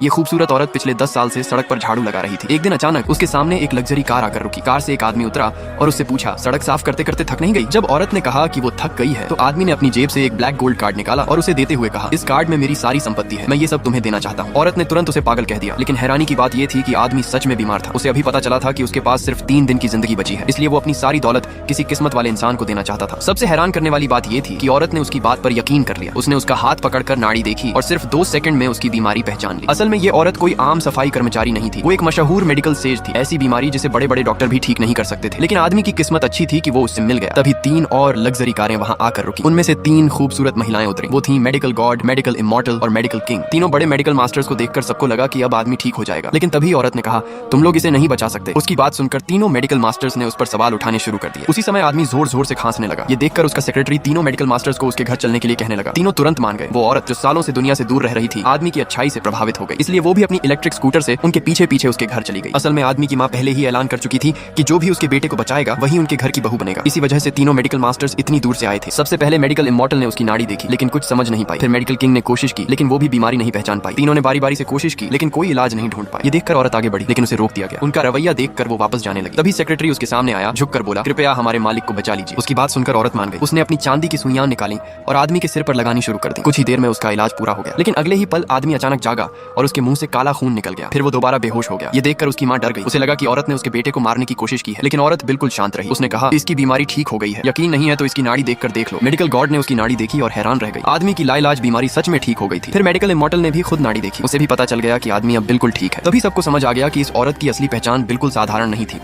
ये खूबसूरत औरत पिछले 10 साल से सड़क पर झाड़ू लगा रही थी। एक दिन अचानक उसके सामने एक लग्जरी कार आकर रुकी। कार से एक आदमी उतरा और उससे पूछा, सड़क साफ करते करते थक नहीं गई? जब औरत ने कहा कि वो थक गई है तो आदमी ने अपनी जेब से एक ब्लैक गोल्ड कार्ड निकाला और उसे देते हुए कहा, इस कार्ड में मेरी सारी संपत्ति है, मैं ये सब तुम्हें देना चाहता हूँ। औरत ने तुरंत उसे पागल कह दिया, लेकिन हैरानी की बात ये थी कि आदमी सच में बीमार था। उसे अभी पता चला था कि उसके पास सिर्फ 3 दिन की जिंदगी बची है, इसलिए वो अपनी सारी दौलत किसी किस्मत वाले इंसान को देना चाहता था। सबसे हैरान करने वाली बात ये थी कि औरत ने उसकी बात पर यकीन कर लिया। उसने उसका हाथ पकड़कर नाड़ी देखी और सिर्फ 2 सेकंड में उसकी बीमारी पहचान ली। असल में ये औरत कोई आम सफाई कर्मचारी नहीं थी, वो एक मशहूर मेडिकल सेज थी, ऐसी बीमारी जिसे बड़े बड़े डॉक्टर भी ठीक नहीं कर सकते थे। लेकिन आदमी की किस्मत अच्छी थी कि वो उससे मिल गया। तभी 3 और लग्जरी कारें वहाँ आकर रुकी। उनमें से 3 खूबसूरत महिलाएं उतरी। वो थी मेडिकल गॉड, मेडिकल इमॉर्टल और मेडिकल किंग। तीनों बड़े मेडिकल मास्टर्स को देखकर सबको लगा कि अब आदमी ठीक हो जाएगा। लेकिन तभी औरत ने कहा, तुम लोग इसे नहीं बचा सकते। उसकी बात सुनकर तीनों मेडिकल मास्टर्स ने उस पर सवाल उठाने शुरू कर दिए। उसी समय आदमी जोर जोर से खांसने लगा। ये देखकर उसका सेक्रेटरी तीनों मेडिकल मास्टर्स को उसके घर चलने के लिए कहने लगा। तीनों तुरंत मान गए। वो औरत जो सालों से दुनिया से दूर रह रही थी, आदमी की अच्छाई से प्रभावित हो गई, इसलिए वो भी अपनी इलेक्ट्रिक स्कूटर से उनके पीछे पीछे उसके घर चली गई। असल में आदमी की माँ पहले ही ऐलान कर चुकी थी कि जो भी उसके बेटे को बचाएगा वही उनके घर की बहू बनेगा। इसी वजह से तीनों मेडिकल मास्टर्स इतनी दूर से आए थे। सबसे पहले मेडिकल इमॉर्टल ने उसकी नाड़ी देखी, लेकिन कुछ समझ नहीं पाई। फिर मेडिकल किंग ने कोशिश की, लेकिन वो भी बीमारी नहीं पहचान पाई। तीनों ने बारी बारी से कोशिश की, लेकिन कोई इलाज नहीं ढूंढ पाई। ये देखकर औरत आगे बढ़ी, लेकिन उसे रोक दिया गया। उनका रवैया देखकर वो वापस जाने लगी। तभी सेक्रेटरी उसके सामने आया, झुककर बोला, कृपया हमारे मालिक को बचा लीजिए। उसकी बात सुनकर औरत मान गई। उसने अपनी चांदी की सुइयां निकाली और आदमी के सिर पर लगानी शुरू कर दी। कुछ ही देर में उसका इलाज पूरा हो गया, लेकिन अगले ही पल आदमी अचानक जागा और उसके मुंह से काला खून निकल गया। फिर वो दोबारा बेहोश हो गया। ये देखकर उसकी माँ डर गई। उसे लगा कि औरत ने उसके बेटे को मारने की कोशिश की है, लेकिन औरत बिल्कुल शांत रही। उसने कहा, इसकी बीमारी ठीक हो गई है, यकीन नहीं है तो इसकी नाड़ी देखकर देख लो। मेडिकल गॉड ने उसकी नाड़ी देखी और हैरान रह गई। आदमी की लाइलाज बीमारी सच में ठीक हो गई थी। फिर मेडिकल इमॉर्टल ने भी खुद नाड़ी देखी। उसे भी पता चल गया कि आदमी अब बिल्कुल ठीक है। तभी सबको समझ आ गया कि इस औरत की असली पहचान बिल्कुल साधारण नहीं थी।